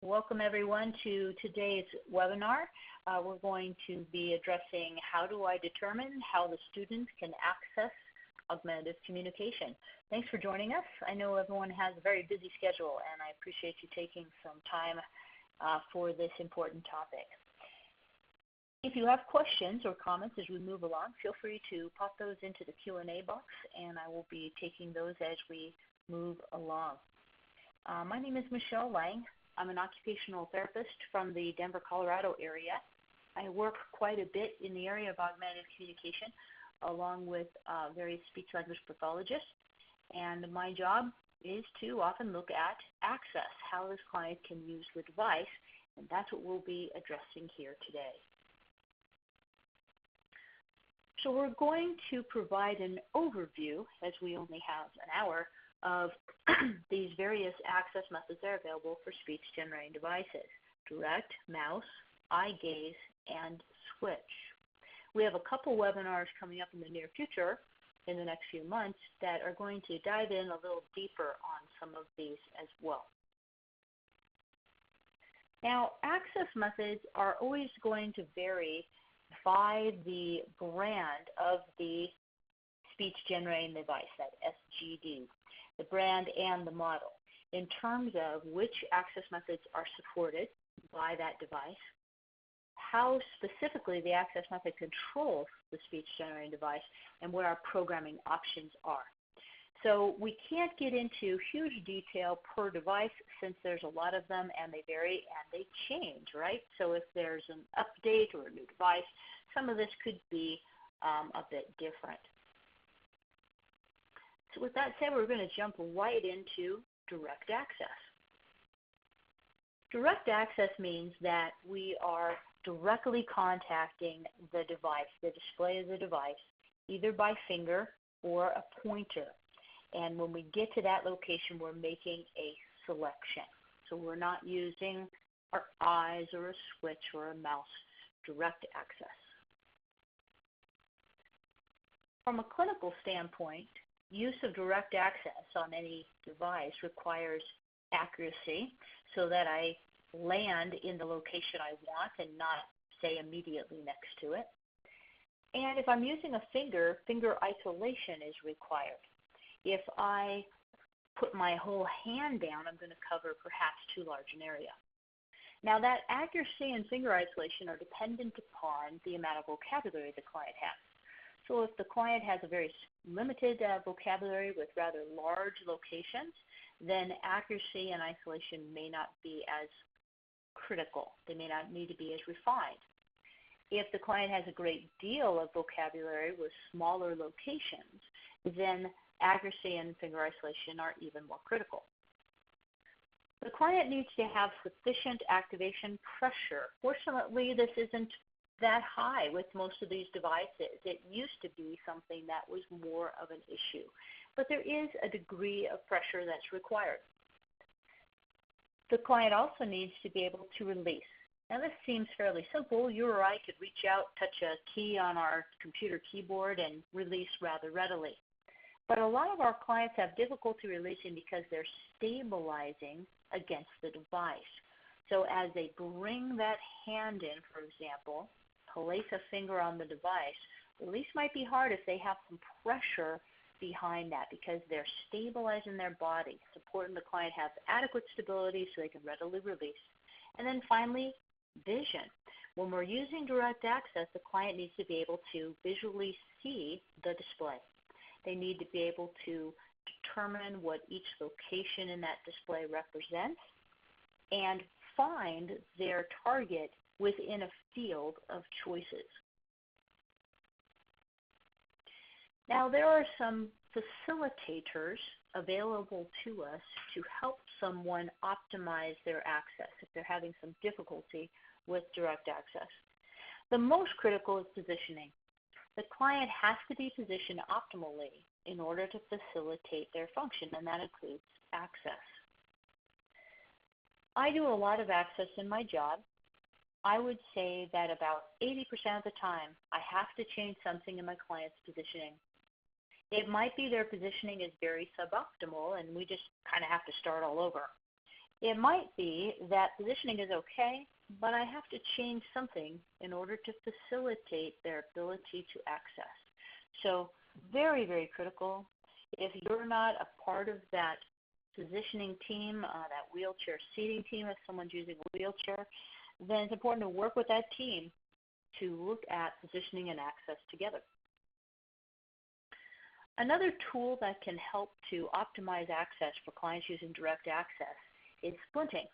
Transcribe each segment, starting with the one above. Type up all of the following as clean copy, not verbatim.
Welcome everyone to today's webinar. We're going to be addressing how do I determine how the students can access augmentative communication. Thanks for joining us. I know everyone has a very busy schedule and I appreciate you taking some time for this important topic. If you have questions or comments as we move along, feel free to pop those into the Q&A box and I will be taking those as we move along. My name is Michelle Lang. I'm an occupational therapist from the Denver, Colorado area. I work quite a bit in the area of augmentative communication along with various speech-language pathologists. And my job is to often look at access, how this client can use the device, and that's what we'll be addressing here today. So we're going to provide an overview, as we only have an hour, of these various access methods that are available for speech-generating devices: direct, mouse, eye gaze, and switch. We have a couple webinars coming up in the near future in the next few months that are going to dive in a little deeper on some of these as well. Now, access methods are always going to vary by the brand of the speech-generating device, that SGD, the brand and the model, in terms of which access methods are supported by that device, how specifically the access method controls the speech-generating device, and what our programming options are. So we can't get into huge detail per device since there's a lot of them and they vary and they change, right? So if there's an update or a new device, some of this could be a bit different. So with that said, we're going to jump right into direct access. Direct access means that we are directly contacting the device, the display of the device, either by finger or a pointer. And when we get to that location, we're making a selection. So we're not using our eyes or a switch or a mouse. Direct access. From a clinical standpoint, use of direct access on any device requires accuracy so that I land in the location I want and not, say, immediately next to it. And if I'm using a finger, finger isolation is required. If I put my whole hand down, I'm going to cover perhaps too large an area. Now, that accuracy and finger isolation are dependent upon the amount of vocabulary the client has. So if the client has a very limited vocabulary with rather large locations, then accuracy and isolation may not be as critical. They may not need to be as refined. If the client has a great deal of vocabulary with smaller locations, then accuracy and finger isolation are even more critical. The client needs to have sufficient activation pressure. Fortunately, this isn't that high with most of these devices. It used to be something that was more of an issue, but there is a degree of pressure that's required. The client also needs to be able to release. Now this seems fairly simple. You or I could reach out, touch a key on our computer keyboard and release rather readily. But a lot of our clients have difficulty releasing because they're stabilizing against the device. So as they bring that hand in, for example, place a finger on the device, release might be hard if they have some pressure behind that because they're stabilizing their body, supporting the client have adequate stability so they can readily release. And then finally, vision. When we're using direct access, the client needs to be able to visually see the display. They need to be able to determine what each location in that display represents and find their target within a field of choices. Now, there are some facilitators available to us to help someone optimize their access if they're having some difficulty with direct access. The most critical is positioning. The client has to be positioned optimally in order to facilitate their function, and that includes access. I do a lot of access in my job. I would say that about 80% of the time, I have to change something in my client's positioning. It might be their positioning is very suboptimal and we just kind of have to start all over. It might be that positioning is okay, but I have to change something in order to facilitate their ability to access. So very, very critical. If you're not a part of that positioning team, that wheelchair seating team, if someone's using a wheelchair, then it's important to work with that team to look at positioning and access together. Another tool that can help to optimize access for clients using direct access is splinting.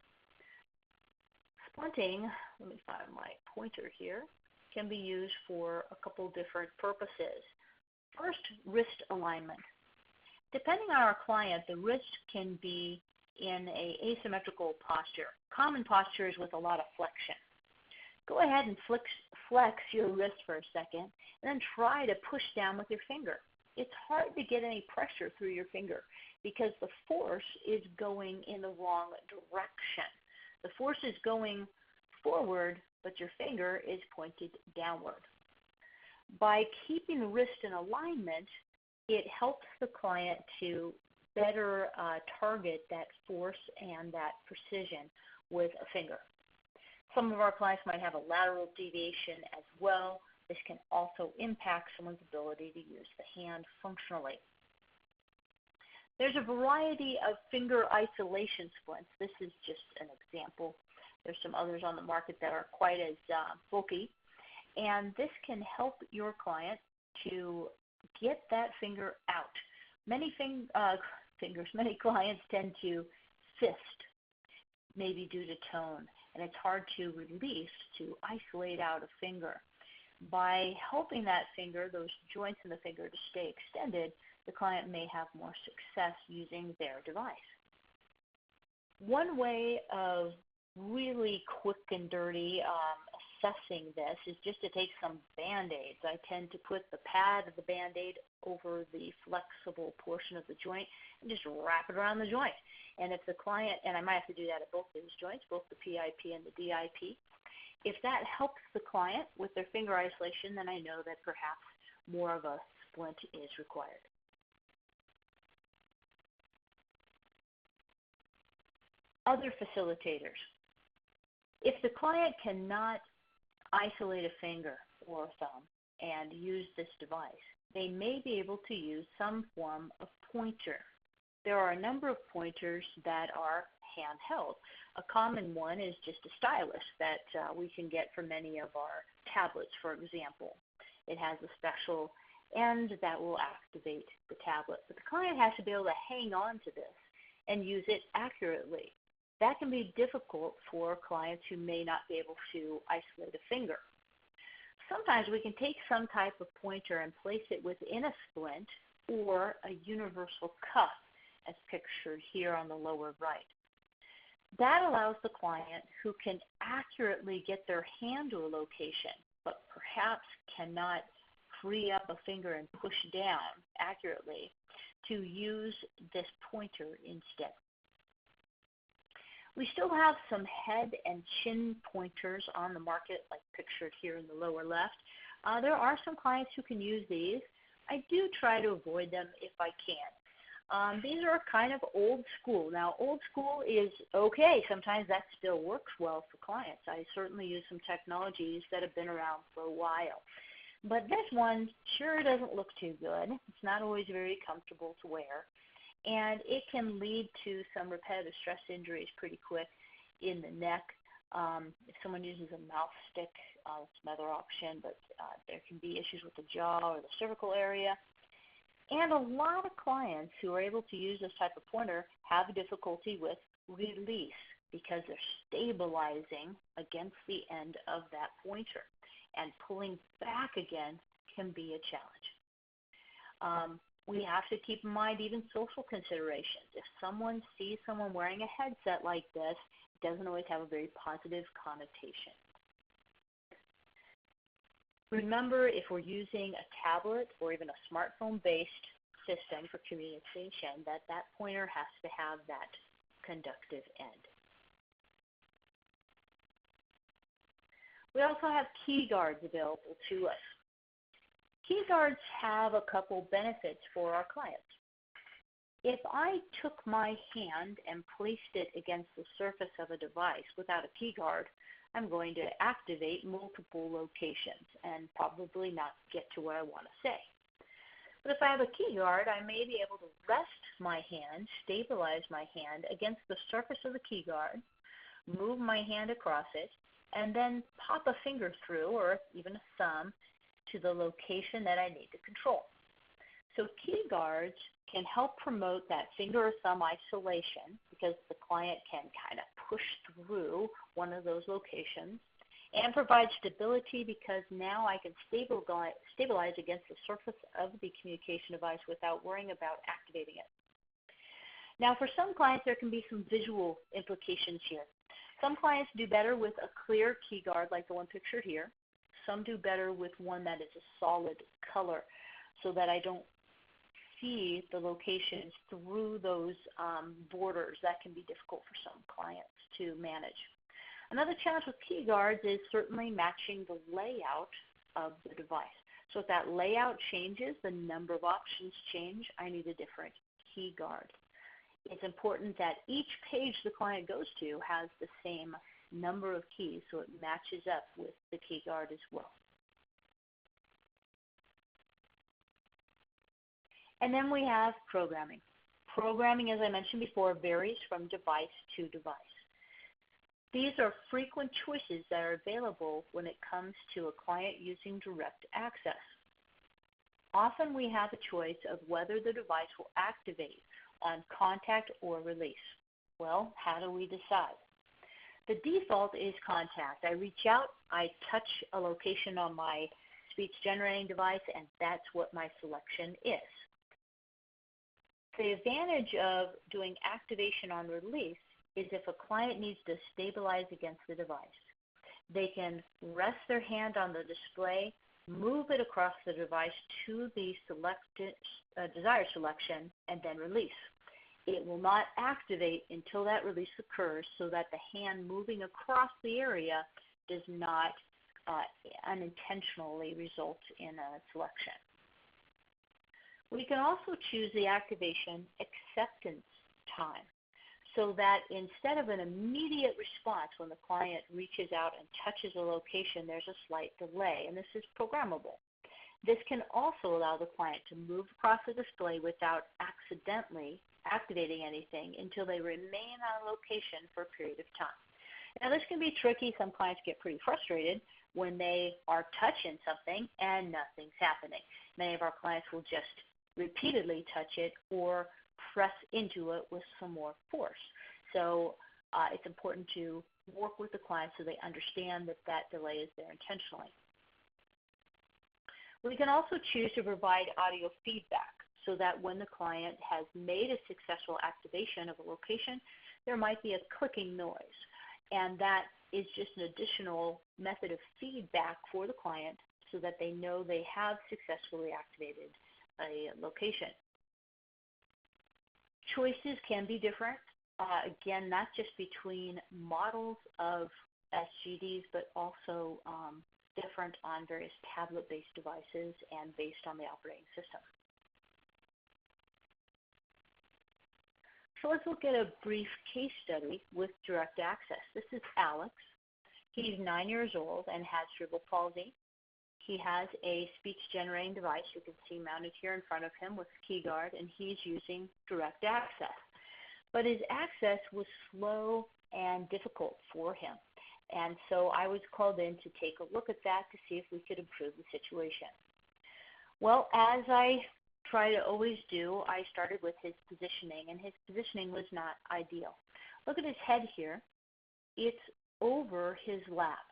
Splinting, let me find my pointer here, can be used for a couple different purposes. First, wrist alignment. Depending on our client, the wrist can be in an asymmetrical posture. Common posture is with a lot of flexion. Go ahead and flex your wrist for a second, and then try to push down with your finger. It's hard to get any pressure through your finger because the force is going in the wrong direction. The force is going forward, but your finger is pointed downward. By keeping the wrist in alignment, it helps the client to better target that force and that precision with a finger. Some of our clients might have a lateral deviation as well. This can also impact someone's ability to use the hand functionally. There's a variety of finger isolation splints. This is just an example. There's some others on the market that aren't quite as bulky. And this can help your client to get that finger out. Many clients tend to fist, maybe due to tone, and it's hard to release, to isolate out a finger. By helping that finger, those joints in the finger to stay extended, the client may have more success using their device. One way of really quick and dirty assessing this is just to take some Band-Aids. I tend to put the pad of the Band-Aid over the flexible portion of the joint and just wrap it around the joint. And if the client, and I might have to do that at both those joints, both the PIP and the DIP, if that helps the client with their finger isolation, then I know that perhaps more of a splint is required. Other facilitators. If the client cannot isolate a finger or a thumb and use this device, they may be able to use some form of pointer. There are a number of pointers that are handheld. A common one is just a stylus that we can get for many of our tablets, for example. It has a special end that will activate the tablet. But the client has to be able to hang on to this and use it accurately. That can be difficult for clients who may not be able to isolate a finger. Sometimes we can take some type of pointer and place it within a splint or a universal cuff, as pictured here on the lower right. That allows the client who can accurately get their hand to a location, but perhaps cannot free up a finger and push down accurately, to use this pointer instead. We still have some head and chin pointers on the market, like pictured here in the lower left. There are some clients who can use these. I do try to avoid them if I can. These are kind of old school. Now, old school is okay. Sometimes that still works well for clients. I certainly use some technologies that have been around for a while. But this one sure doesn't look too good. It's not always very comfortable to wear. And it can lead to some repetitive stress injuries pretty quick in the neck. If someone uses a mouth stick, it's another option, but there can be issues with the jaw or the cervical area. And a lot of clients who are able to use this type of pointer have difficulty with release because they're stabilizing against the end of that pointer. And pulling back again can be a challenge. We have to keep in mind even social considerations. If someone sees someone wearing a headset like this, it doesn't always have a very positive connotation. Remember, if we're using a tablet or even a smartphone-based system for communication, that pointer has to have that conductive end. We also have key guards available to us. Key guards have a couple benefits for our clients. If I took my hand and placed it against the surface of a device without a key guard, I'm going to activate multiple locations and probably not get to where I want to say. But if I have a key guard, I may be able to rest my hand, stabilize my hand against the surface of the key guard, move my hand across it, and then pop a finger through, or even a thumb, to the location that I need to control. So key guards can help promote that finger or thumb isolation because the client can kind of push through one of those locations, and provide stability because now I can stabilize against the surface of the communication device without worrying about activating it. Now, for some clients, there can be some visual implications here. Some clients do better with a clear key guard like the one pictured here. Some do better with one that is a solid color so that I don't see the locations through those borders. That can be difficult for some clients to manage. Another challenge with key guards is certainly matching the layout of the device. So if that layout changes, the number of options change, I need a different key guard. It's important that each page the client goes to has the same number of keys so it matches up with the key guard as well. And then we have programming. Programming, as I mentioned before, varies from device to device. These are frequent choices that are available when it comes to a client using direct access. Often we have a choice of whether the device will activate on contact or release. Well, how do we decide? The default is contact. I reach out, I touch a location on my speech generating device, and that's what my selection is. The advantage of doing activation on release is if a client needs to stabilize against the device. They can rest their hand on the display, move it across the device to the desired selection, and then release. It will not activate until that release occurs so that the hand moving across the area does not unintentionally result in a selection. We can also choose the activation acceptance time, so that instead of an immediate response when the client reaches out and touches a location, there's a slight delay, and this is programmable. This can also allow the client to move across the display without accidentally activating anything until they remain on a location for a period of time. Now, this can be tricky. Some clients get pretty frustrated when they are touching something and nothing's happening. Many of our clients will just repeatedly touch it or press into it with some more force. So it's important to work with the client so they understand that that delay is there intentionally. We can also choose to provide audio feedback so that when the client has made a successful activation of a location, there might be a clicking noise. And that is just an additional method of feedback for the client so that they know they have successfully activated a location. Choices can be different, again, not just between models of SGDs, but also different on various tablet-based devices and based on the operating system. So let's look at a brief case study with direct access. This is Alex. He's 9 years old and has cerebral palsy. He has a speech-generating device you can see mounted here in front of him with key guard, and he's using direct access. But his access was slow and difficult for him. And so I was called in to take a look at that to see if we could improve the situation. Well, as I try to always do, I started with his positioning, and his positioning was not ideal. Look at his head here. It's over his lap.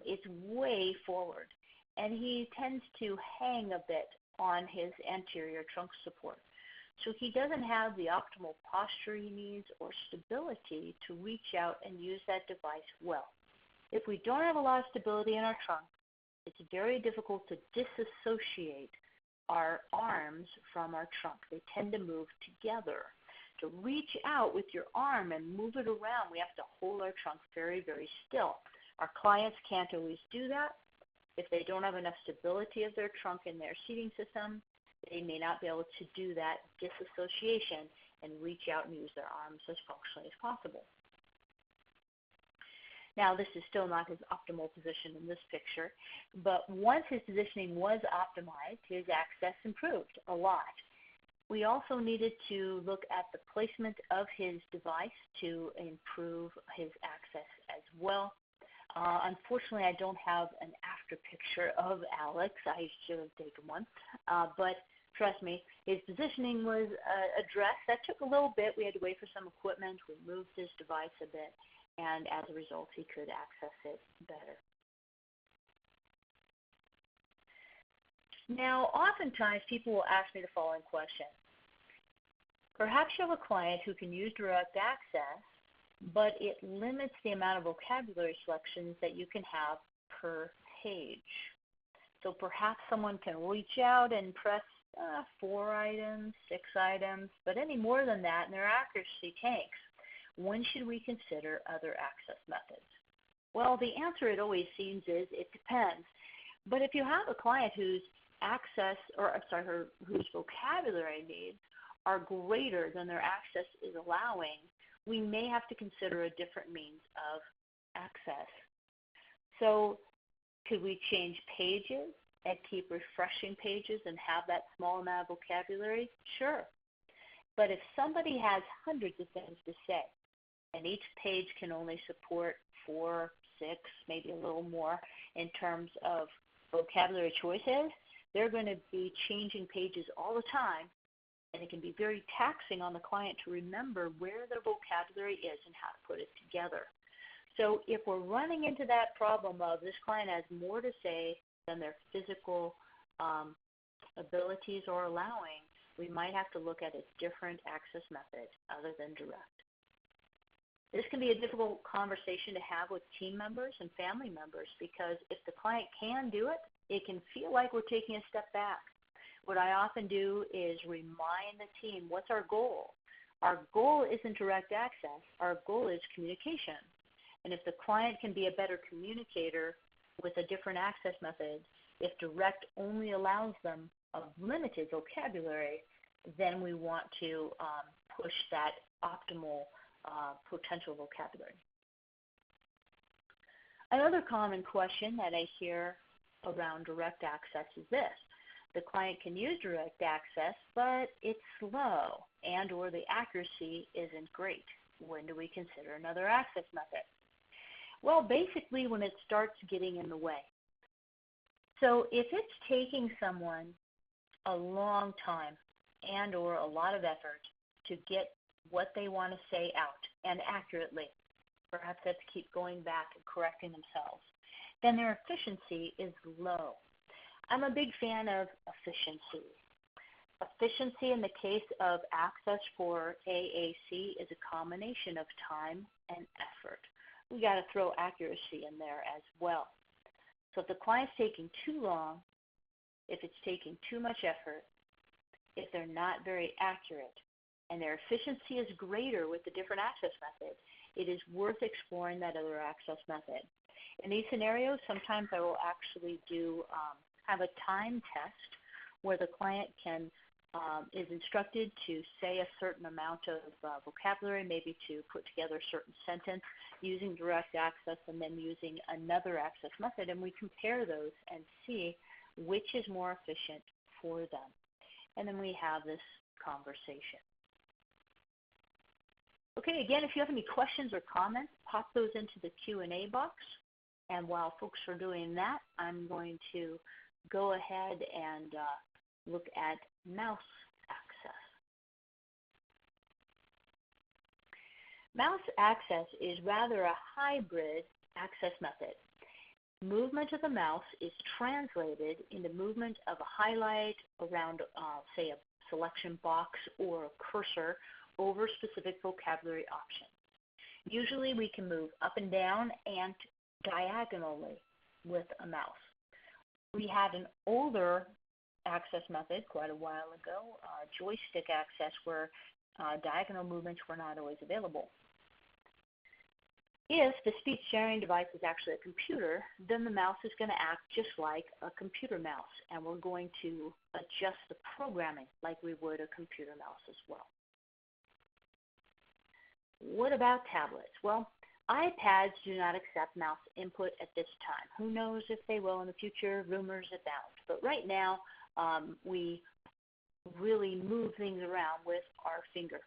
It's way forward, and he tends to hang a bit on his anterior trunk support. So he doesn't have the optimal posture he needs or stability to reach out and use that device well. If we don't have a lot of stability in our trunk, it's very difficult to disassociate our arms from our trunk. They tend to move together. To reach out with your arm and move it around, we have to hold our trunk very, very still. Our clients can't always do that. If they don't have enough stability of their trunk in their seating system, they may not be able to do that disassociation and reach out and use their arms as functionally as possible. Now, this is still not his optimal position in this picture, but once his positioning was optimized, his access improved a lot. We also needed to look at the placement of his device to improve his access as well. Unfortunately, I don't have an after picture of Alex. I should have taken one, but trust me, his positioning was addressed. That took a little bit. We had to wait for some equipment. We moved his device a bit, and as a result, he could access it better. Now, oftentimes, people will ask me the following question. Perhaps you have a client who can use direct access, but it limits the amount of vocabulary selections that you can have per page. So perhaps someone can reach out and press 4 items, 6 items, but any more than that, and their accuracy tanks. When should we consider other access methods? Well, the answer, it always seems, is it depends. But if you have a client whose whose vocabulary needs are greater than their access is allowing, we may have to consider a different means of access. So could we change pages and keep refreshing pages and have that small amount of vocabulary? Sure. But if somebody has hundreds of things to say, and each page can only support 4, 6, maybe a little more in terms of vocabulary choices, they're going to be changing pages all the time, and it can be very taxing on the client to remember where their vocabulary is and how to put it together. So if we're running into that problem of this client has more to say than their physical abilities are allowing, we might have to look at a different access method other than direct. This can be a difficult conversation to have with team members and family members because if the client can do it, it can feel like we're taking a step back. What I often do is remind the team, what's our goal? Our goal isn't direct access. Our goal is communication. And if the client can be a better communicator with a different access method, if direct only allows them a limited vocabulary, then we want to push that optimal potential vocabulary. Another common question that I hear around direct access is this. The client can use direct access, but it's slow and or the accuracy isn't great. When do we consider another access method? Well, basically when it starts getting in the way. So if it's taking someone a long time and or a lot of effort to get what they want to say out and accurately, perhaps they have to keep going back and correcting themselves, then their efficiency is low. I'm a big fan of efficiency. Efficiency in the case of access for AAC is a combination of time and effort. We got to throw accuracy in there as well. So if the client's taking too long, if it's taking too much effort, if they're not very accurate, and their efficiency is greater with the different access method, it is worth exploring that other access method. In these scenarios, sometimes I will actually do have a time test where the client is instructed to say a certain amount of vocabulary, maybe to put together a certain sentence using direct access and then using another access method, and we compare those and see which is more efficient for them. And then we have this conversation. Okay, again, if you have any questions or comments, pop those into the Q&A box. And while folks are doing that, I'm going to go ahead and look at mouse access. Mouse access is rather a hybrid access method. Movement of the mouse is translated into movement of a highlight around, say, a selection box or a cursor over specific vocabulary options. Usually we can move up and down and diagonally with a mouse. We had an older access method quite a while ago, joystick access, where diagonal movements were not always available. If the speech sharing device is actually a computer, then the mouse is going to act just like a computer mouse, and we're going to adjust the programming like we would a computer mouse as well. What about tablets? Well, iPads do not accept mouse input at this time. Who knows if they will in the future? Rumors abound. But right now, we really move things around with our finger.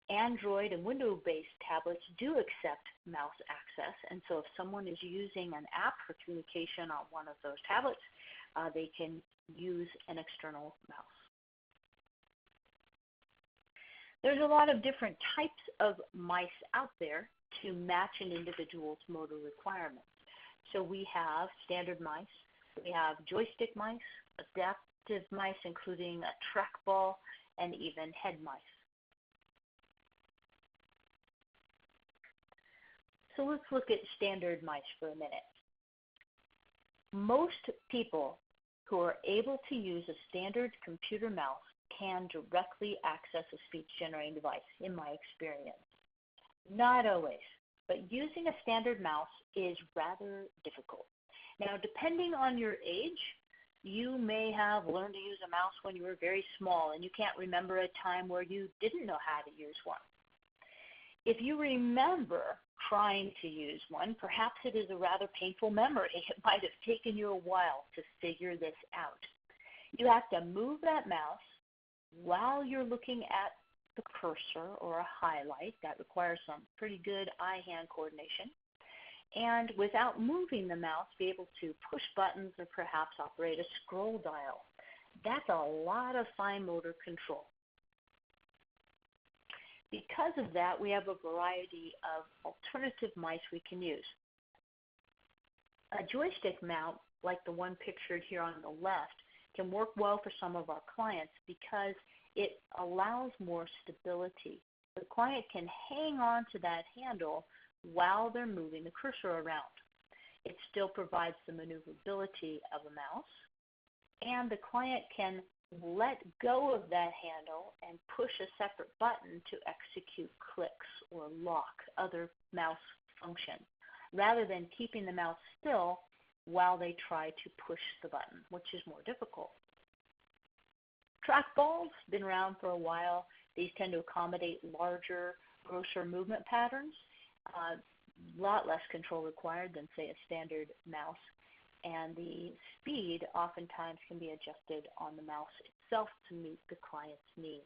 Android and Windows-based tablets do accept mouse access, and so if someone is using an app for communication on one of those tablets, they can use an external mouse. There's a lot of different types of mice out there to match an individual's motor requirements. So we have standard mice, we have joystick mice, adaptive mice including a trackball, and even head mice. So let's look at standard mice for a minute. Most people who are able to use a standard computer mouse can directly access a speech-generating device, in my experience. Not always, but using a standard mouse is rather difficult. Now, depending on your age, you may have learned to use a mouse when you were very small and you can't remember a time where you didn't know how to use one. If you remember trying to use one, perhaps it is a rather painful memory. It might have taken you a while to figure this out. You have to move that mouse while you're looking at the cursor or a highlight. That requires some pretty good eye-hand coordination. And without moving the mouse, be able to push buttons or perhaps operate a scroll dial. That's a lot of fine motor control. Because of that, we have a variety of alternative mice we can use. A joystick mount, like the one pictured here on the left, can work well for some of our clients because it allows more stability. The client can hang on to that handle while they're moving the cursor around. It still provides the maneuverability of a mouse, and the client can let go of that handle and push a separate button to execute clicks or lock, other mouse functions, rather than keeping the mouse still while they try to push the button, which is more difficult. Trackballs, been around for a while. These tend to accommodate larger, grosser movement patterns. A lot less control required than, say, a standard mouse. And the speed oftentimes can be adjusted on the mouse itself to meet the client's needs.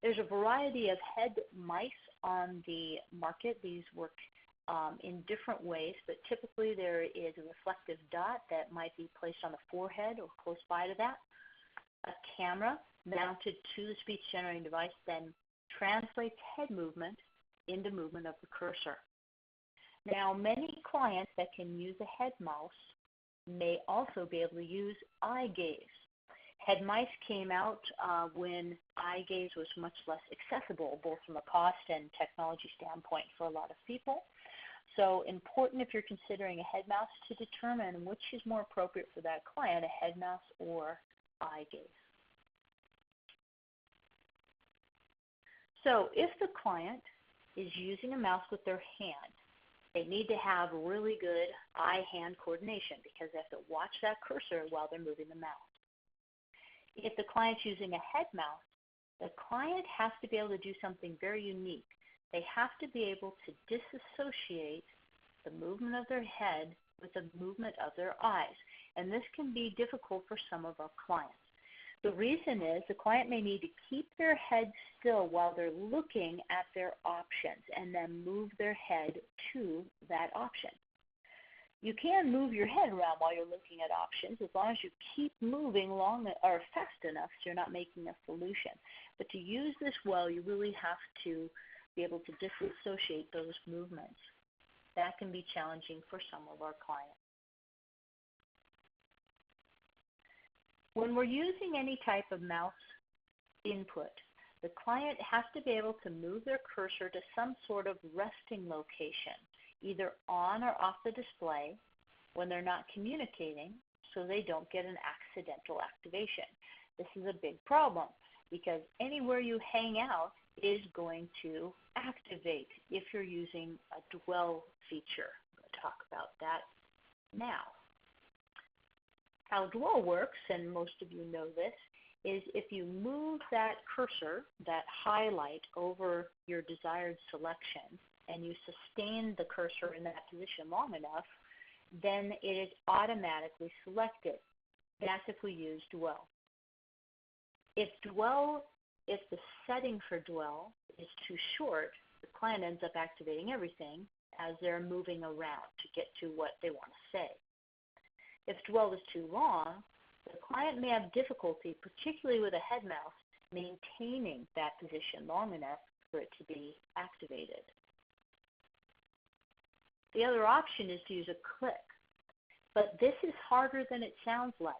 There's a variety of head mice on the market. These work in different ways, but typically there is a reflective dot that might be placed on the forehead or close by to that. A camera mounted to the speech-generating device then translates head movement into movement of the cursor. Now, many clients that can use a head mouse may also be able to use eye gaze. Head mice came out when eye gaze was much less accessible, both from a cost and technology standpoint for a lot of people. So important if you're considering a head mouse to determine which is more appropriate for that client, a head mouse or eye gaze. So if the client is using a mouse with their hand, they need to have really good eye-hand coordination because they have to watch that cursor while they're moving the mouse. If the client's using a head mouse, the client has to be able to do something very unique. They have to be able to disassociate the movement of their head with the movement of their eyes. And this can be difficult for some of our clients. The reason is the client may need to keep their head still while they're looking at their options and then move their head to that option. You can move your head around while you're looking at options as long as you keep moving long or fast enough so you're not making a solution. But to use this well, you really have to be able to disassociate those movements. That can be challenging for some of our clients. When we're using any type of mouse input, the client has to be able to move their cursor to some sort of resting location, either on or off the display when they're not communicating, so they don't get an accidental activation. This is a big problem because anywhere you hang out is going to activate if you're using a dwell feature. I'm going to talk about that now. How dwell works, and most of you know this, is if you move that cursor, that highlight over your desired selection, and you sustain the cursor in that position long enough, then it is automatically selected. That's if we use dwell. If the setting for dwell is too short, the client ends up activating everything as they're moving around to get to what they want to say. If dwell is too long, the client may have difficulty, particularly with a head mouse, maintaining that position long enough for it to be activated. The other option is to use a click, but this is harder than it sounds like.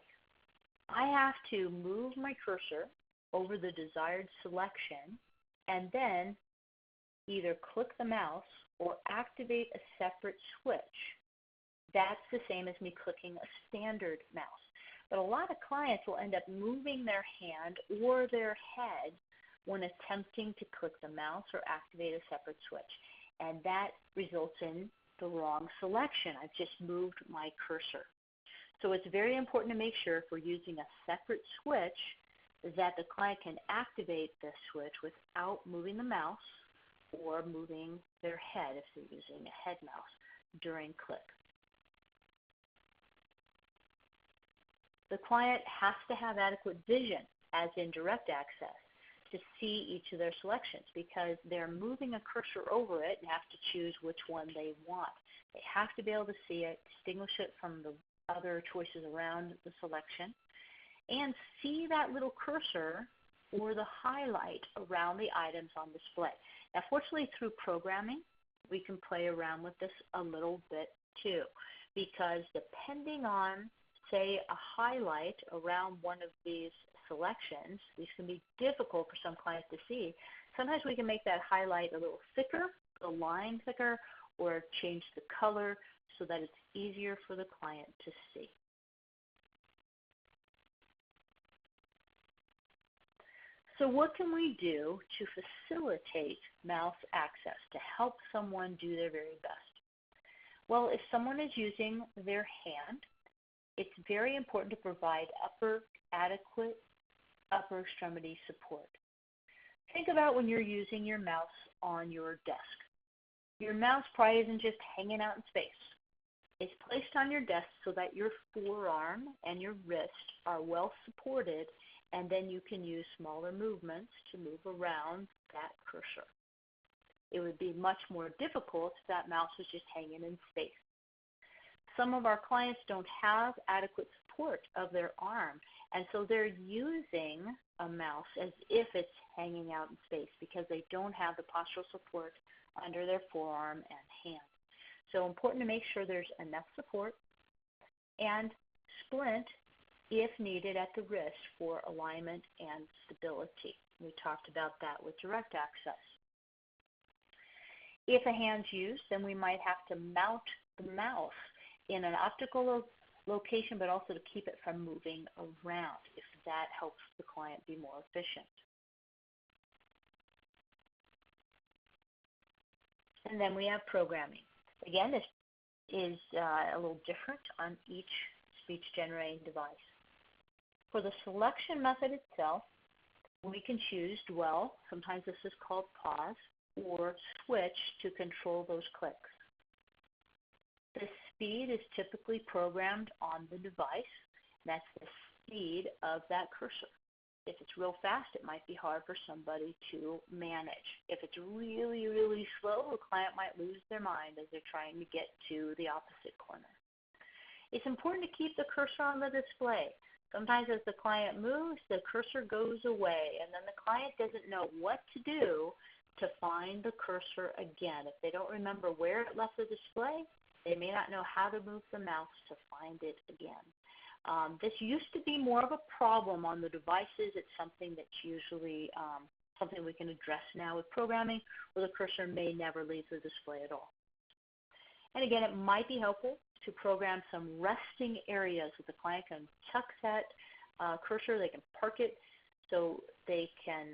I have to move my cursor over the desired selection and then either click the mouse or activate a separate switch. That's the same as me clicking a standard mouse. But a lot of clients will end up moving their hand or their head when attempting to click the mouse or activate a separate switch. And that results in the wrong selection. I've just moved my cursor. So it's very important to make sure if we're using a separate switch that the client can activate the switch without moving the mouse or moving their head if they're using a head mouse during click. The client has to have adequate vision, as in direct access, to see each of their selections because they're moving a cursor over it and have to choose which one they want. They have to be able to see it, distinguish it from the other choices around the selection, and see that little cursor or the highlight around the items on display. Now, fortunately, through programming, we can play around with this a little bit too, because depending on, say, a highlight around one of these selections, these can be difficult for some clients to see. Sometimes we can make that highlight a little thicker, the line thicker, or change the color so that it's easier for the client to see. So what can we do to facilitate mouse access, to help someone do their very best? Well, if someone is using their hand, it's very important to provide adequate upper extremity support. Think about when you're using your mouse on your desk. Your mouse probably isn't just hanging out in space. It's placed on your desk so that your forearm and your wrist are well supported, and then you can use smaller movements to move around that cursor. It would be much more difficult if that mouse was just hanging in space. Some of our clients don't have adequate support of their arm, and so they're using a mouse as if it's hanging out in space because they don't have the postural support under their forearm and hand. So important to make sure there's enough support and splint if needed at the wrist for alignment and stability. We talked about that with direct access. If a hand's used, then we might have to mount the mouse in an optical location, but also to keep it from moving around if that helps the client be more efficient. And then we have programming. Again, this is a little different on each speech-generating device. For the selection method itself, we can choose dwell, sometimes this is called pause, or switch to control those clicks. The speed is typically programmed on the device. That's the speed of that cursor. If it's real fast, it might be hard for somebody to manage. If it's really, really slow, a client might lose their mind as they're trying to get to the opposite corner. It's important to keep the cursor on the display. Sometimes as the client moves, the cursor goes away, and then the client doesn't know what to do to find the cursor again. If they don't remember where it left the display, they may not know how to move the mouse to find it again. This used to be more of a problem on the devices. It's something that's usually something we can address now with programming, where the cursor may never leave the display at all. And again, it might be helpful to program some resting areas so the client can tuck that cursor, they can park it so they can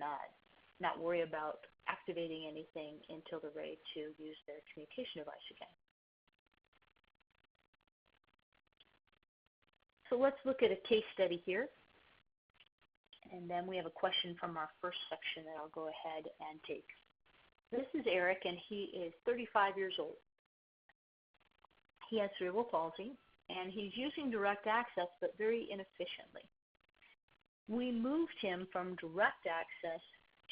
not worry about activating anything until they're ready to use their communication device again. So let's look at a case study here. And then we have a question from our first section that I'll go ahead and take. This is Eric, and he is 35 years old. He has cerebral palsy, and he's using direct access, but very inefficiently. We moved him from direct access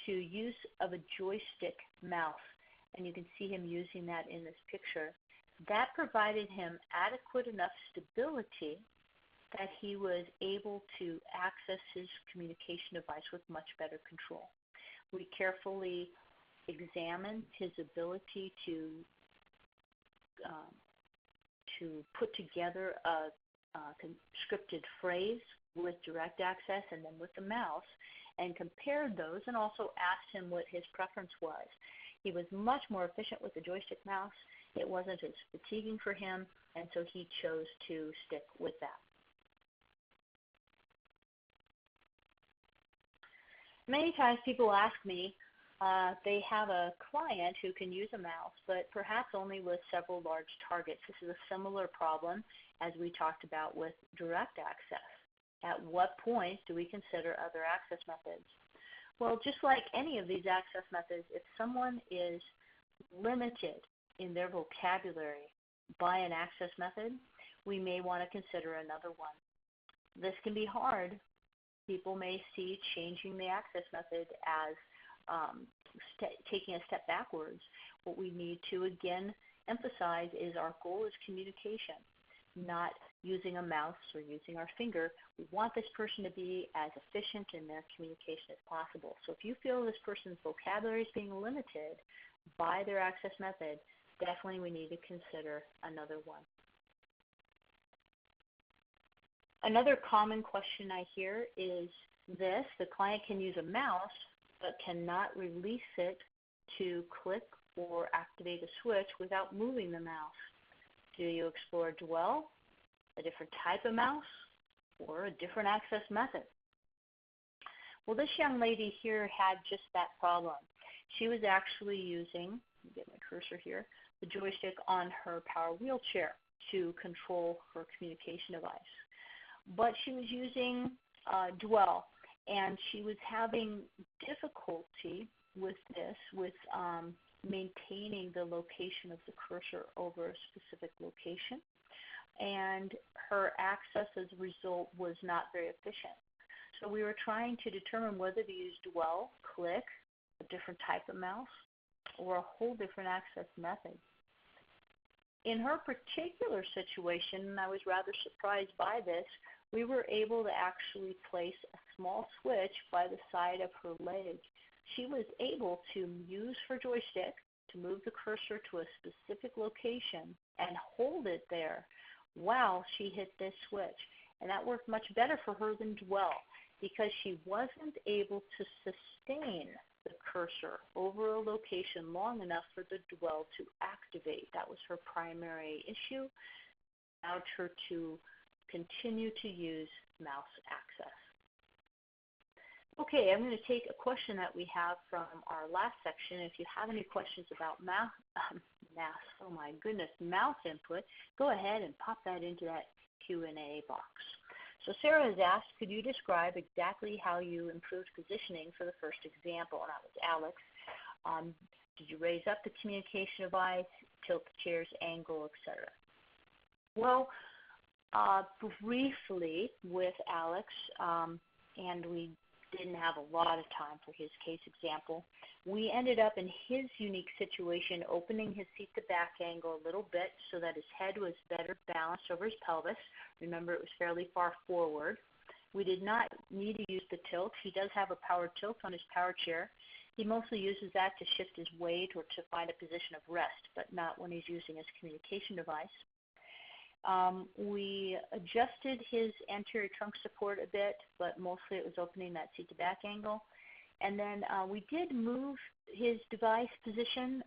to use of a joystick mouse, and you can see him using that in this picture. That provided him adequate enough stability that he was able to access his communication device with much better control. We carefully examined his ability to put together a scripted phrase with direct access and then with the mouse, and compared those, and also asked him what his preference was. He was much more efficient with the joystick mouse. It wasn't as fatiguing for him, and so he chose to stick with that. Many times people ask me, they have a client who can use a mouse, but perhaps only with several large targets. This is a similar problem as we talked about with direct access. At what point do we consider other access methods? Well, just like any of these access methods, if someone is limited in their vocabulary by an access method, we may want to consider another one. This can be hard. People may see changing the access method as taking a step backwards. What we need to, again, emphasize is our goal is communication, not using a mouse or using our finger. We want this person to be as efficient in their communication as possible. So if you feel this person's vocabulary is being limited by their access method, definitely we need to consider another one. Another common question I hear is this: the client can use a mouse but cannot release it to click or activate a switch without moving the mouse. Do you explore Dwell, a different type of mouse, or a different access method? Well, this young lady here had just that problem. She was actually using, let me get my cursor here, the joystick on her power wheelchair to control her communication device. But she was using Dwell, and she was having difficulty with this, with maintaining the location of the cursor over a specific location, and her access as a result was not very efficient. So we were trying to determine whether to use Dwell, click, a different type of mouse, or a whole different access method. In her particular situation, and I was rather surprised by this, we were able to actually place a small switch by the side of her leg. She was able to use her joystick to move the cursor to a specific location and hold it there while she hit this switch. And that worked much better for her than Dwell, because she wasn't able to sustain the cursor over a location long enough for the Dwell to activate. That was her primary issue. It allowed her to continue to use mouse access. Okay, I'm going to take a question that we have from our last section. If you have any questions about mouse input, go ahead and pop that into that Q&A box. So Sarah has asked, could you describe exactly how you improved positioning for the first example? And that was Alex. Did you raise up the communication device, tilt the chair's angle, etc.? Well, briefly with Alex, and we didn't have a lot of time for his case example, we ended up in his unique situation opening his seat-to-back angle a little bit so that his head was better balanced over his pelvis. Remember, it was fairly far forward. We did not need to use the tilt. He does have a power tilt on his power chair. He mostly uses that to shift his weight or to find a position of rest, but not when he's using his communication device. We adjusted his anterior trunk support a bit, but mostly it was opening that seat-to-back angle. And then we did move his device position.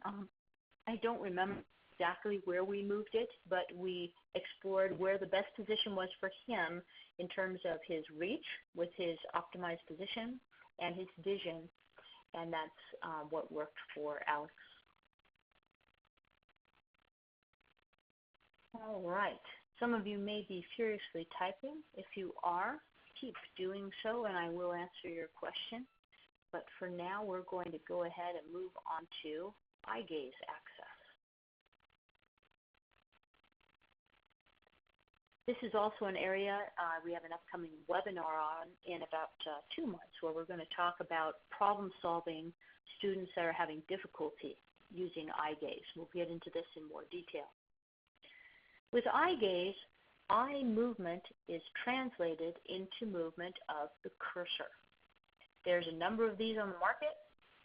I don't remember exactly where we moved it, but we explored where the best position was for him in terms of his reach with his optimized position and his vision. and that's what worked for Alex. All right. Some of you may be furiously typing. If you are, keep doing so, and I will answer your question. But for now, we're going to go ahead and move on to eye gaze access. This is also an area we have an upcoming webinar on in about 2 months, where we're going to talk about problem-solving students that are having difficulty using eye gaze. We'll get into this in more detail. With eye gaze, eye movement is translated into movement of the cursor. There's a number of these on the market.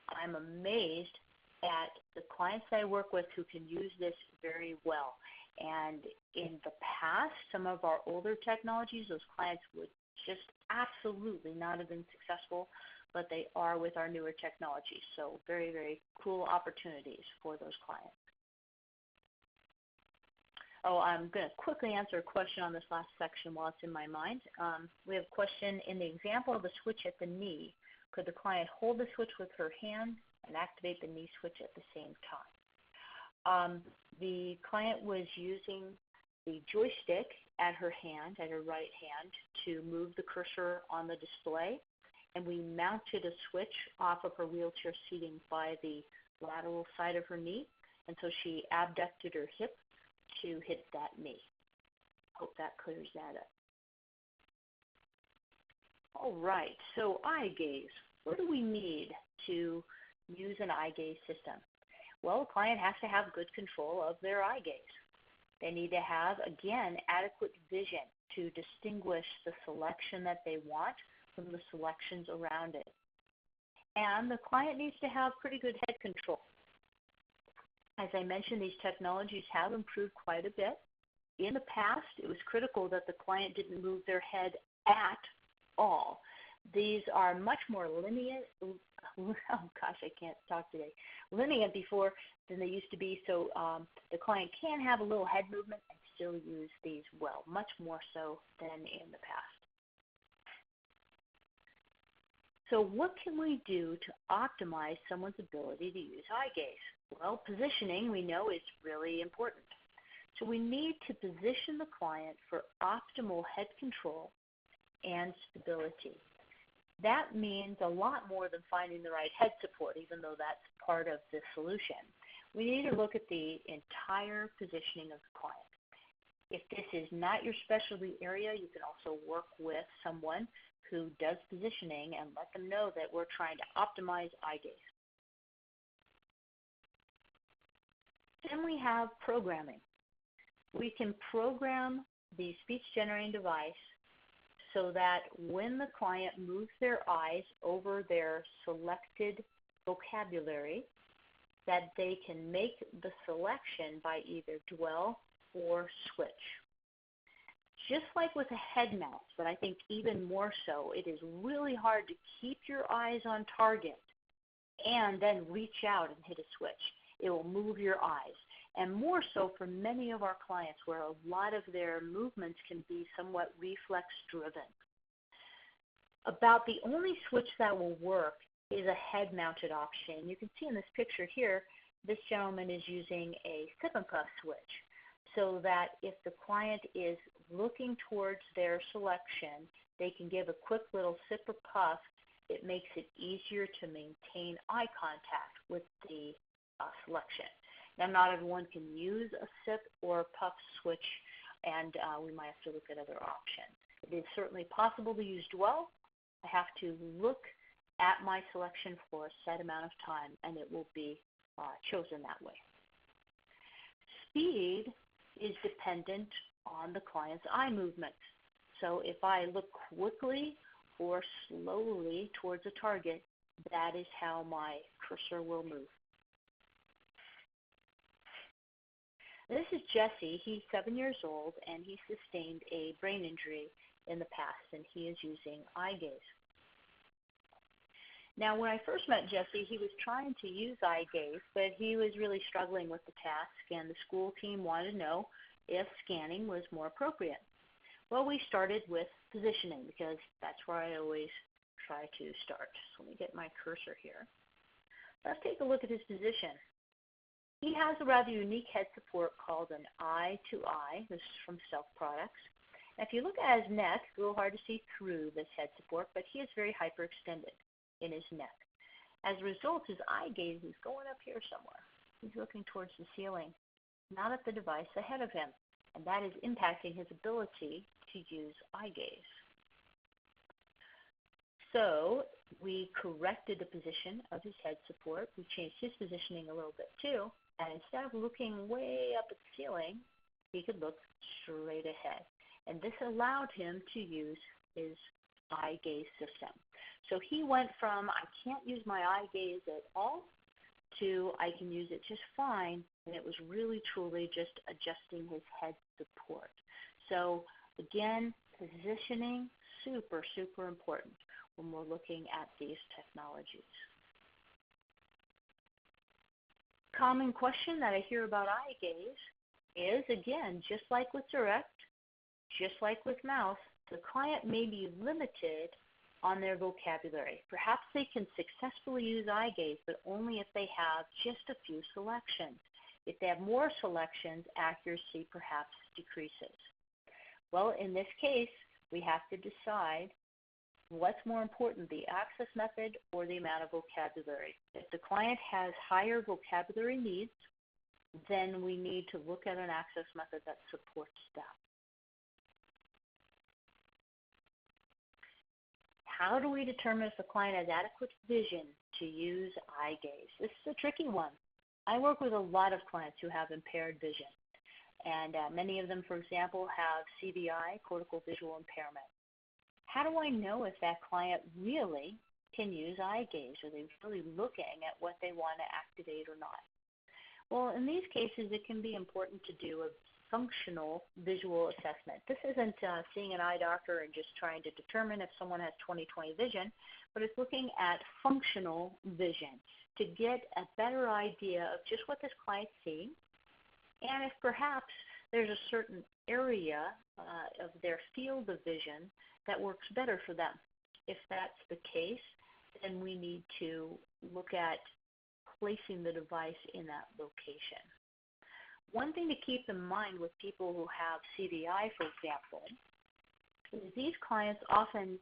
I'm amazed at the clients that I work with who can use this very well. And in the past, some of our older technologies, those clients would just absolutely not have been successful, but they are with our newer technologies. So very, very cool opportunities for those clients. Oh, I'm going to quickly answer a question on this last section while it's in my mind. We have a question: in the example of the switch at the knee, could the client hold the switch with her hand and activate the knee switch at the same time? The client was using the joystick at her hand, at her right hand, to move the cursor on the display, and we mounted a switch off of her wheelchair seating by the lateral side of her knee, and so she abducted her hip to hit that knee. Hope that clears that up. All right, so eye gaze. What do we need to use an eye gaze system? Well, the client has to have good control of their eye gaze. They need to have, again, adequate vision to distinguish the selection that they want from the selections around it. And the client needs to have pretty good head control. As I mentioned, these technologies have improved quite a bit. In the past, it was critical that the client didn't move their head at all. These are much more lenient, lenient before than they used to be, so the client can have a little head movement and still use these well, much more so than in the past. So what can we do to optimize someone's ability to use eye gaze? Well, positioning, we know, is really important. So we need to position the client for optimal head control and stability. That means a lot more than finding the right head support, even though that's part of the solution. We need to look at the entire positioning of the client. If this is not your specialty area, you can also work with someone who does positioning and let them know that we're trying to optimize eye gaze. Then we have programming. We can program the speech generating device so that when the client moves their eyes over their selected vocabulary, that they can make the selection by either dwell or switch. Just like with a head mount, but I think even more so, it is really hard to keep your eyes on target and then reach out and hit a switch. It will move your eyes. And more so for many of our clients, where a lot of their movements can be somewhat reflex-driven. About the only switch that will work is a head-mounted option. You can see in this picture here, this gentleman is using a sip and puff switch, so that if the client is looking towards their selection, they can give a quick little sip or puff. It makes it easier to maintain eye contact with the selection. Now, not everyone can use a sip or puff switch, and we might have to look at other options. It is certainly possible to use dwell. I have to look at my selection for a set amount of time, and it will be chosen that way. Speed is dependent on the client's eye movement. So if I look quickly or slowly towards a target, that is how my cursor will move. This is Jesse. He's 7 years old, and he sustained a brain injury in the past, and he is using eye gaze. Now, when I first met Jesse, he was trying to use eye gaze, but he was really struggling with the task, and the school team wanted to know if scanning was more appropriate. Well, we started with positioning, because that's where I always try to start. So let me get my cursor here. Let's take a look at his position. He has a rather unique head support called an eye-to-eye. This is from Self Products. Now, if you look at his neck, it's a little hard to see through this head support, but he is very hyperextended in his neck. As a result, his eye gaze is going up here somewhere. He's looking towards the ceiling, not at the device ahead of him, and that is impacting his ability to use eye gaze. So we corrected the position of his head support. We changed his positioning a little bit too, and instead of looking way up at the ceiling, he could look straight ahead. And this allowed him to use his eye gaze system. So he went from, I can't use my eye gaze at all, to I can use it just fine, and it was really truly just adjusting his head support. So again, positioning, super, super important when we're looking at these technologies. Common question that I hear about eye gaze is, again, just like with direct, just like with mouse, the client may be limited on their vocabulary. Perhaps they can successfully use eye gaze, but only if they have just a few selections. If they have more selections, accuracy perhaps decreases. Well, in this case, we have to decide what's more important, the access method or the amount of vocabulary. If the client has higher vocabulary needs, then we need to look at an access method that supports that. How do we determine if the client has adequate vision to use eye gaze? This is a tricky one. I work with a lot of clients who have impaired vision, and many of them, for example, have CVI, cortical visual impairment. How do I know if that client really can use eye gaze? Are they really looking at what they want to activate or not? Well, in these cases, it can be important to do a functional visual assessment. This isn't seeing an eye doctor and just trying to determine if someone has 20/20 vision, but it's looking at functional vision to get a better idea of just what this client's seeing, and if perhaps there's a certain area of their field of vision that works better for them. If that's the case, then we need to look at placing the device in that location. One thing to keep in mind with people who have CVI, for example, is these clients often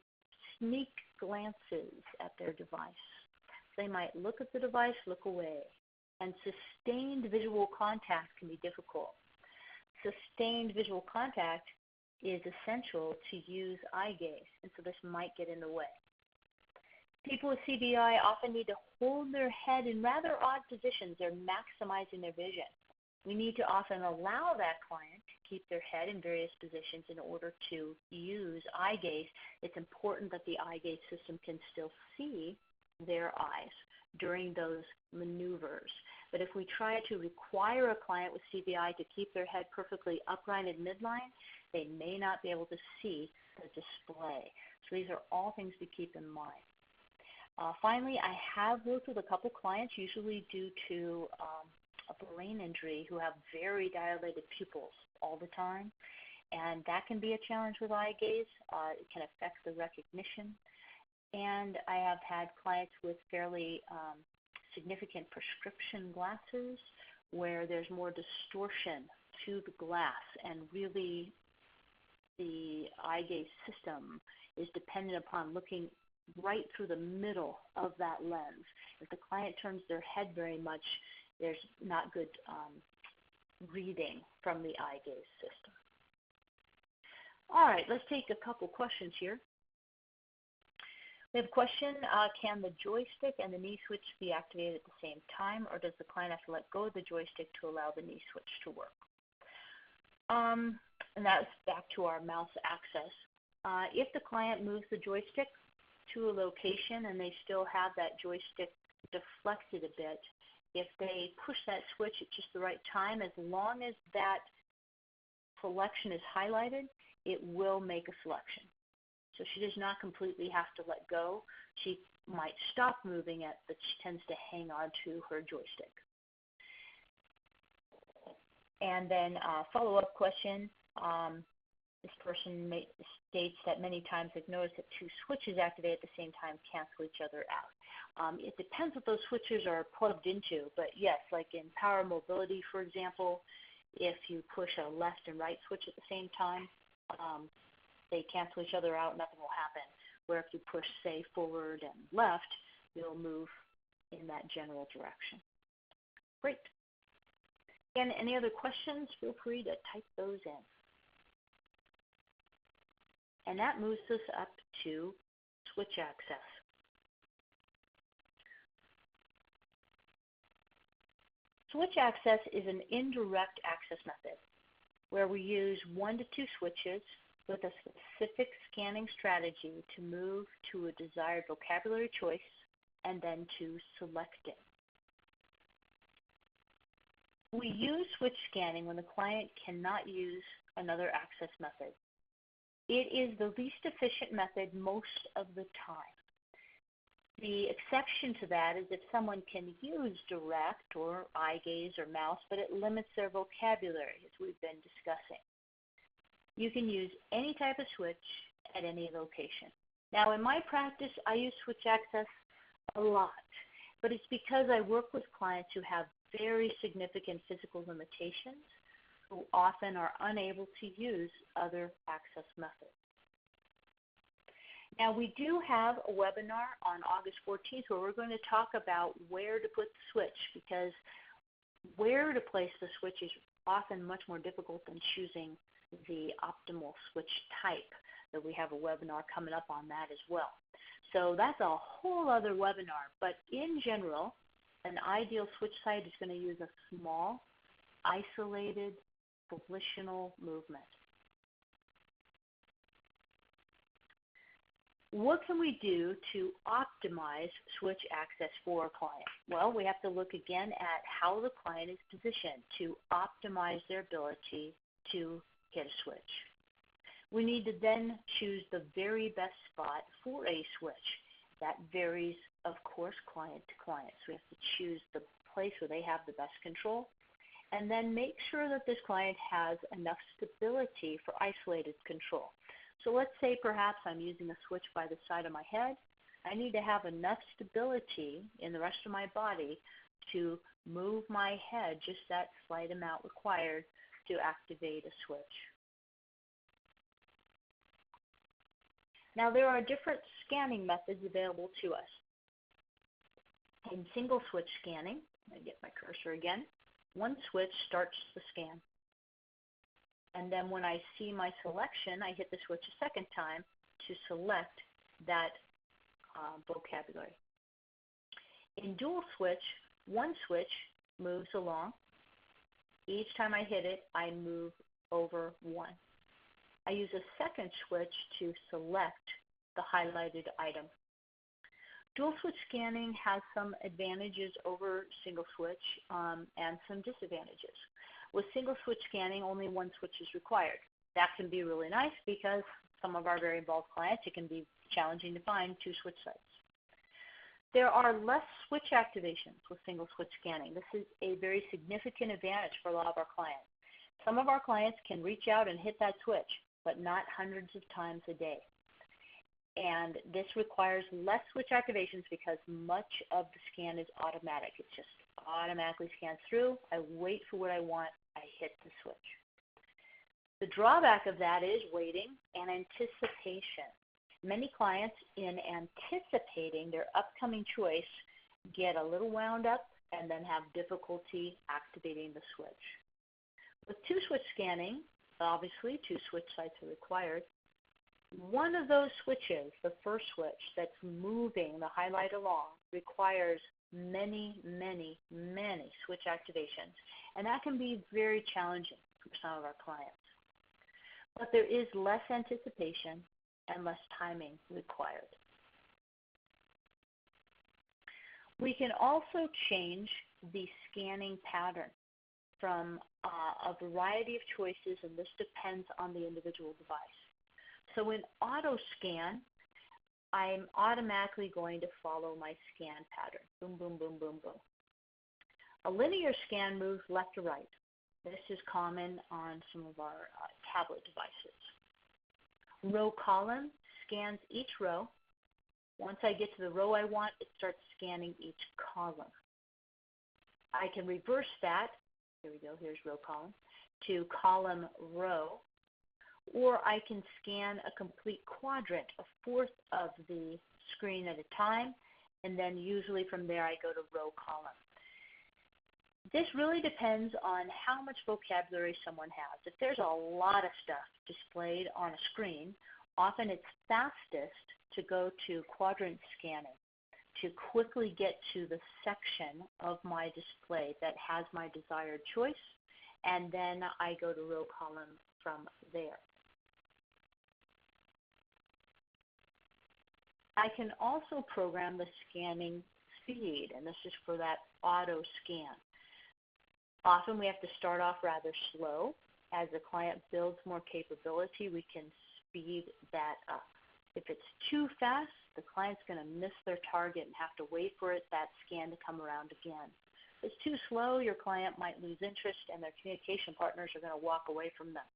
sneak glances at their device. They might look at the device, look away, and sustained visual contact can be difficult. Sustained visual contact is essential to use eye gaze, and so this might get in the way. People with CVI often need to hold their head in rather odd positions. They're maximizing their vision. We need to often allow that client to keep their head in various positions in order to use eye gaze. It's important that the eye gaze system can still see their eyes during those maneuvers. But if we try to require a client with CVI to keep their head perfectly upright in midline, they may not be able to see the display. So these are all things to keep in mind. Finally, I have worked with a couple clients, usually due to a brain injury, who have very dilated pupils all the time, and that can be a challenge with eye gaze. It can affect the recognition. And I have had clients with fairly significant prescription glasses where there's more distortion to the glass, and really the eye gaze system is dependent upon looking right through the middle of that lens. If the client turns their head very much, there's not good reading from the eye gaze system. All right, let's take a couple questions here. We have a question, can the joystick and the knee switch be activated at the same time, or does the client have to let go of the joystick to allow the knee switch to work? And that's back to our mouse access. If the client moves the joystick to a location and they still have that joystick deflected a bit, if they push that switch at just the right time, as long as that selection is highlighted, it will make a selection. So she does not completely have to let go. She might stop moving it, but she tends to hang on to her joystick. And then a follow-up question. This person states that many times they've noticed that two switches activated at the same time cancel each other out. It depends what those switches are plugged into, but yes, like in power mobility, for example, if you push a left and right switch at the same time, they cancel each other out, nothing will happen. Where if you push, say, forward and left, you'll move in that general direction. Great. Again, any other questions, feel free to type those in. And that moves us up to switch access. Switch access is an indirect access method where we use 1 to 2 switches with a specific scanning strategy to move to a desired vocabulary choice and then to select it. We use switch scanning when the client cannot use another access method. It is the least efficient method most of the time. The exception to that is if someone can use direct or eye gaze or mouse, but it limits their vocabulary, as we've been discussing. You can use any type of switch at any location. Now, in my practice, I use switch access a lot, but it's because I work with clients who have very significant physical limitations, who often are unable to use other access methods. Now, we do have a webinar on August 14th where we're going to talk about where to put the switch, because where to place the switch is often much more difficult than choosing the optimal switch type. That we have a webinar coming up on that as well. So that's a whole other webinar, but in general, an ideal switch site is going to use a small, isolated, volitional movement. What can we do to optimize switch access for a client? Well, we have to look again at how the client is positioned to optimize their ability to hit a switch. We need to then choose the very best spot for a switch. That varies, of course, client to client. So we have to choose the place where they have the best control, and then make sure that this client has enough stability for isolated control. So let's say perhaps I'm using a switch by the side of my head. I need to have enough stability in the rest of my body to move my head just that slight amount required to activate a switch. Now, there are different scanning methods available to us. In single switch scanning, I get my cursor again, one switch starts the scan. And then when I see my selection, I hit the switch a second time to select that vocabulary. In dual switch, one switch moves along. Each time I hit it, I move over one. I use a second switch to select the highlighted item. Dual switch scanning has some advantages over single switch and some disadvantages. With single switch scanning, only one switch is required. That can be really nice because some of our very involved clients, it can be challenging to find 2 switch sites. There are less switch activations with single switch scanning. This is a very significant advantage for a lot of our clients. Some of our clients can reach out and hit that switch, but not hundreds of times a day. And this requires less switch activations because much of the scan is automatic. It just automatically scans through. I wait for what I want. I hit the switch. The drawback of that is waiting and anticipation. Many clients, in anticipating their upcoming choice, get a little wound up and then have difficulty activating the switch. With 2 switch scanning, obviously 2 switch sites are required. One of those switches, the first switch that's moving the highlight along, requires many, many, many switch activations, and that can be very challenging for some of our clients. But there is less anticipation and less timing required. We can also change the scanning pattern from a variety of choices, and this depends on the individual device. So in auto scan, I'm automatically going to follow my scan pattern. Boom, boom, boom, boom, boom. A linear scan moves left to right. This is common on some of our tablet devices. Row column scans each row Once I get to the row I want, it starts scanning each column. I can reverse that, here we go, here's row column, to column row, or I can scan a complete quadrant, a fourth of the screen at a time, and then usually from there I go to row column. This really depends on how much vocabulary someone has. If there's a lot of stuff displayed on a screen, often it's fastest to go to quadrant scanning to quickly get to the section of my display that has my desired choice, and then I go to row column from there. I can also program the scanning speed, and this is for that auto scan. Often we have to start off rather slow. As the client builds more capability, we can speed that up. If it's too fast, the client's going to miss their target and have to wait for that scan to come around again. If it's too slow, your client might lose interest and their communication partners are going to walk away from them.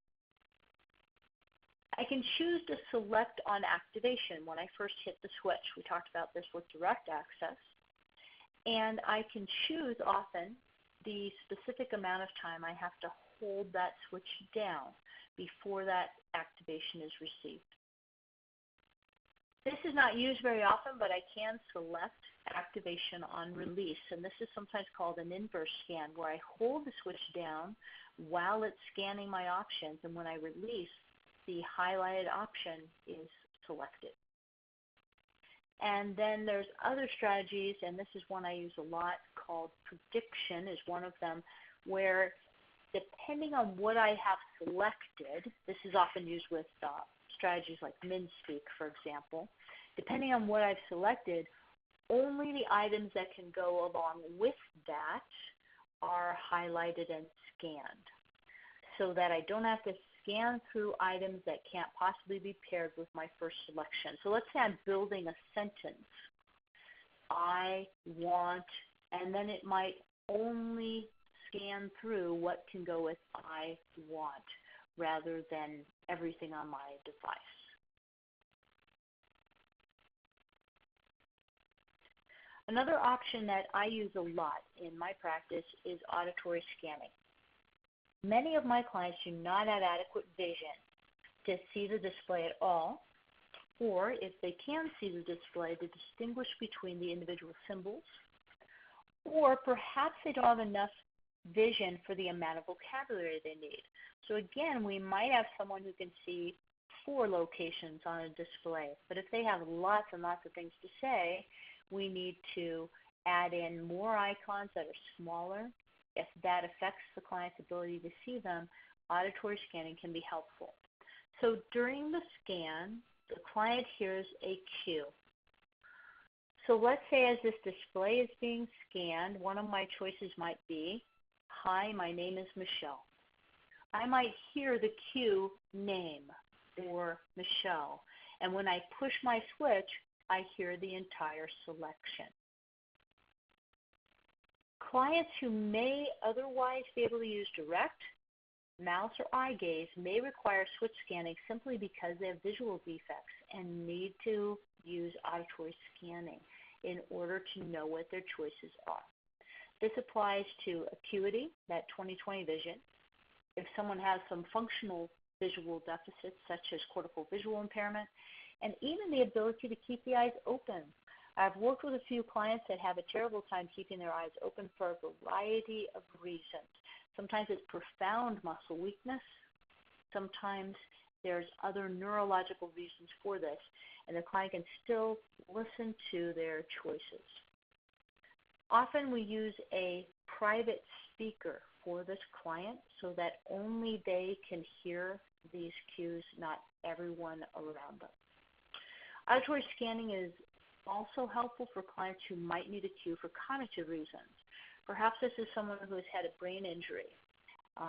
I can choose to select on activation when I first hit the switch. We talked about this with direct access. And I can choose often the specific amount of time I have to hold that switch down before that activation is received. This is not used very often, but I can select activation on release, and this is sometimes called an inverse scan, where I hold the switch down while it's scanning my options, and when I release, the highlighted option is selected. And then there's other strategies, and this is one I use a lot, called prediction is one of them, where depending on what I have selected, this is often used with strategies like MinSpeak, for example. Depending on what I've selected, only the items that can go along with that are highlighted and scanned, so that I don't have to scan through items that can't possibly be paired with my first selection. So let's say I'm building a sentence. I want, and then it might only scan through what can go with I want, rather than everything on my device. Another option that I use a lot in my practice is auditory scanning. Many of my clients do not have adequate vision to see the display at all, or if they can see the display, to distinguish between the individual symbols, or perhaps they don't have enough vision for the amount of vocabulary they need. So again, we might have someone who can see 4 locations on a display, but if they have lots and lots of things to say, we need to add in more icons that are smaller. If that affects the client's ability to see them, auditory scanning can be helpful. So during the scan, the client hears a cue. So let's say as this display is being scanned, one of my choices might be, "Hi, my name is Michelle." I might hear the cue name or Michelle, and when I push my switch, I hear the entire selection. Clients who may otherwise be able to use direct, mouse, or eye gaze may require switch scanning simply because they have visual defects and need to use auditory scanning in order to know what their choices are. This applies to acuity, that 20/20 vision. If someone has some functional visual deficits such as cortical visual impairment, and even the ability to keep the eyes open. I've worked with a few clients that have a terrible time keeping their eyes open for a variety of reasons. Sometimes it's profound muscle weakness. Sometimes there's other neurological reasons for this, and the client can still listen to their choices. Often we use a private speaker for this client so that only they can hear these cues, not everyone around them. Auditory scanning is also helpful for clients who might need a cue for cognitive reasons. Perhaps this is someone who has had a brain injury.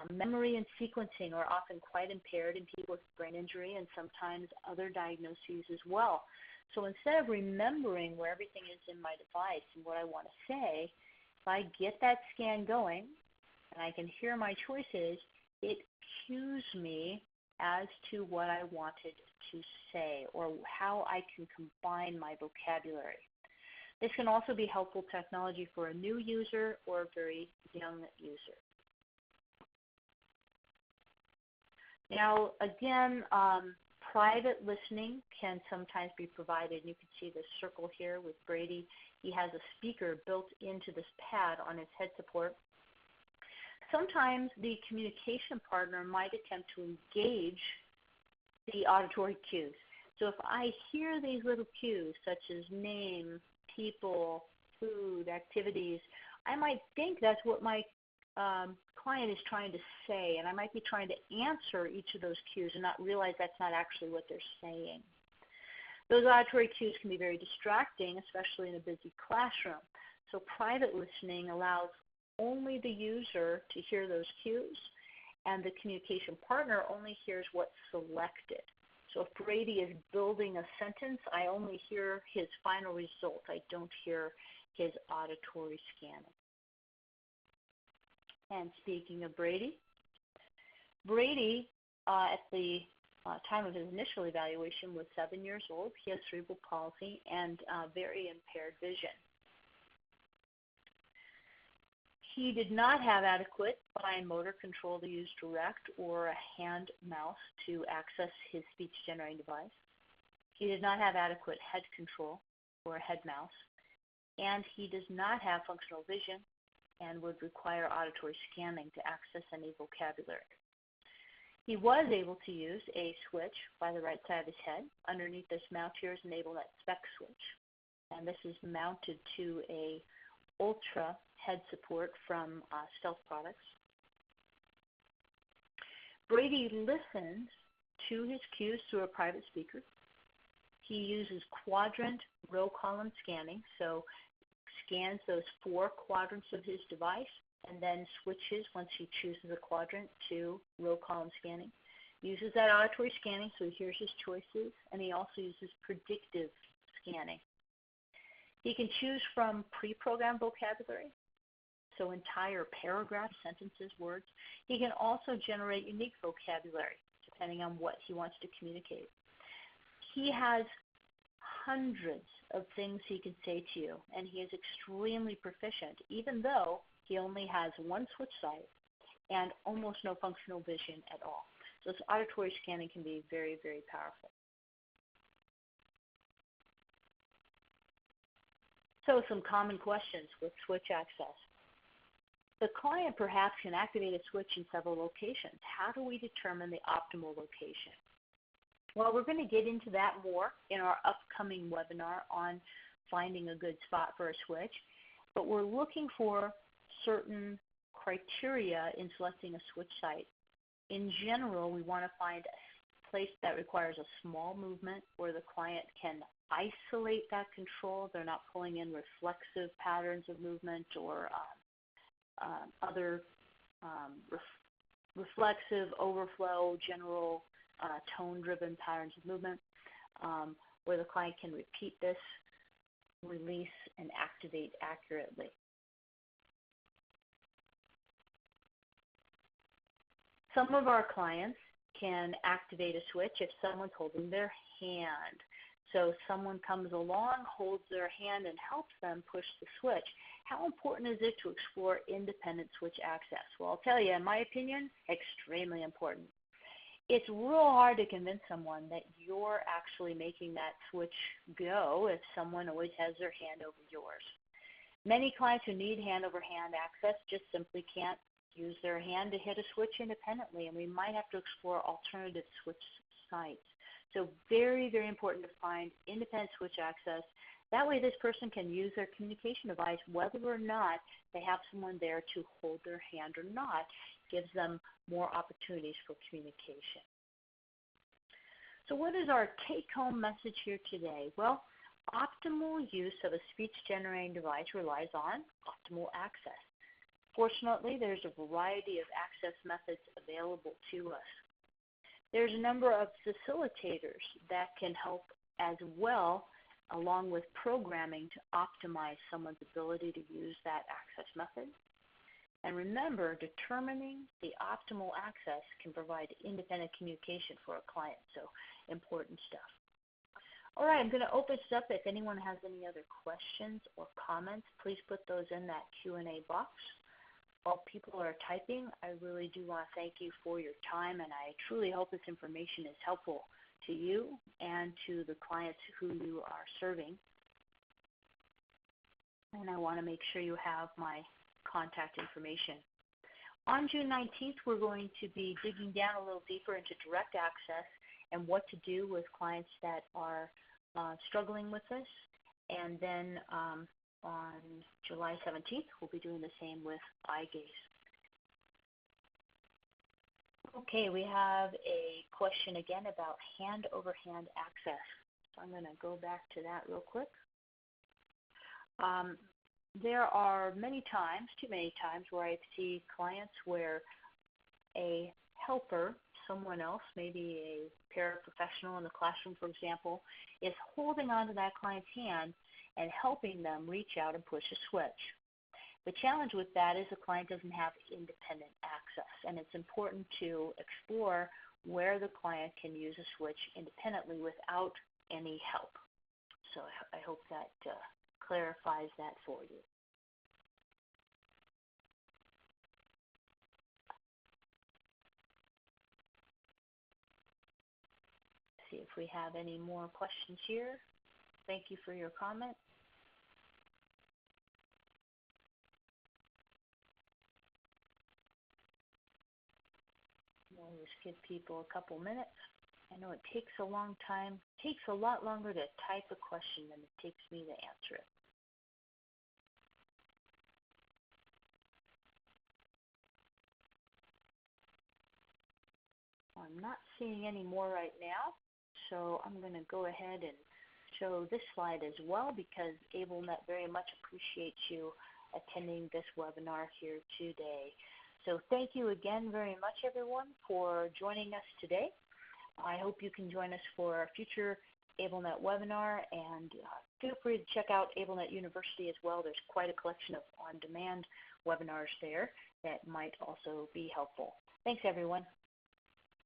Memory and sequencing are often quite impaired in people with brain injury and sometimes other diagnoses as well. So instead of remembering where everything is in my device and what I want to say, if I get that scan going and I can hear my choices, it cues me as to what I wanted to say or how I can combine my vocabulary. This can also be helpful technology for a new user or a very young user. Now, again, private listening can sometimes be provided. You can see this circle here with Brady. He has a speaker built into this pad on his head support. Sometimes the communication partner might attempt to engage the auditory cues. So if I hear these little cues, such as name, people, food, activities, I might think that's what my client is trying to say, and I might be trying to answer each of those cues and not realize that's not actually what they're saying. Those auditory cues can be very distracting, especially in a busy classroom. So private listening allows only the user to hear those cues, and the communication partner only hears what's selected. So if Brady is building a sentence, I only hear his final result. I don't hear his auditory scanning. And speaking of Brady, at the time of his initial evaluation was 7 years old. He has cerebral palsy and very impaired vision. He did not have adequate fine motor control to use direct or a hand mouse to access his speech generating device. He did not have adequate head control or a head mouse, and he does not have functional vision and would require auditory scanning to access any vocabulary. He was able to use a switch by the right side of his head. Underneath this mount here is EnableNet spec switch, and this is mounted to a Ultra head support from Stealth Products. Brady listens to his cues through a private speaker. He uses quadrant row column scanning, so scans those 4 quadrants of his device and then switches once he chooses a quadrant to row column scanning. Uses that auditory scanning so he hears his choices, and he also uses predictive scanning. He can choose from pre-programmed vocabulary, so entire paragraphs, sentences, words. He can also generate unique vocabulary depending on what he wants to communicate. He has hundreds of things he can say to you, and he is extremely proficient, even though he only has one switch site and almost no functional vision at all. So this auditory scanning can be very, very powerful. So some common questions with switch access. The client perhaps can activate a switch in several locations. How do we determine the optimal location? Well, we're going to get into that more in our upcoming webinar on finding a good spot for a switch, but we're looking for certain criteria in selecting a switch site. In general, we want to find a place that requires a small movement where the client can isolate that control. They're not pulling in reflexive patterns of movement or other reflexive, overflow, general tone-driven patterns of movement, where the client can repeat this, release, and activate accurately. Some of our clients can activate a switch if someone's holding their hand. So someone comes along, holds their hand, and helps them push the switch. How important is it to explore independent switch access? Well, I'll tell you, in my opinion, extremely important. It's real hard to convince someone that you're actually making that switch go if someone always has their hand over yours. Many clients who need hand-over-hand access just simply can't use their hand to hit a switch independently, and we might have to explore alternative switch sites. So very, very important to find independent switch access. That way this person can use their communication device whether or not they have someone there to hold their hand or not. Gives them more opportunities for communication. So what is our take-home message here today? Well, optimal use of a speech-generating device relies on optimal access. Fortunately, there's a variety of access methods available to us. There's a number of facilitators that can help as well, along with programming, to optimize someone's ability to use that access method. And remember, determining the optimal access can provide independent communication for a client, so important stuff. All right, I'm going to open this up. If anyone has any other questions or comments, please put those in that Q&A box. While people are typing, I really do want to thank you for your time, and I truly hope this information is helpful to you and to the clients who you are serving. And I want to make sure you have my contact information. On June 19th, we're going to be digging down a little deeper into direct access and what to do with clients that are struggling with this. And then on July 17th, we'll be doing the same with eye gaze. Okay, we have a question again about hand-over-hand access. So I'm going to go back to that real quick. There are many times, too many times, where I see clients where a helper, someone else, maybe a paraprofessional in the classroom, for example, is holding onto that client's hand and helping them reach out and push a switch. The challenge with that is the client doesn't have independent access, and it's important to explore where the client can use a switch independently without any help. So I hope that clarifies that for you. See if we have any more questions here. Thank you for your comment. We'll just give people a couple minutes. I know it takes a long time. It takes a lot longer to type a question than it takes me to answer it. I'm not seeing any more right now, so I'm going to go ahead and show this slide as well, because AbleNet very much appreciates you attending this webinar here today. So thank you again very much, everyone, for joining us today. I hope you can join us for a future AbleNet webinar, and feel free to check out AbleNet University as well. There's quite a collection of on-demand webinars there that might also be helpful. Thanks, everyone.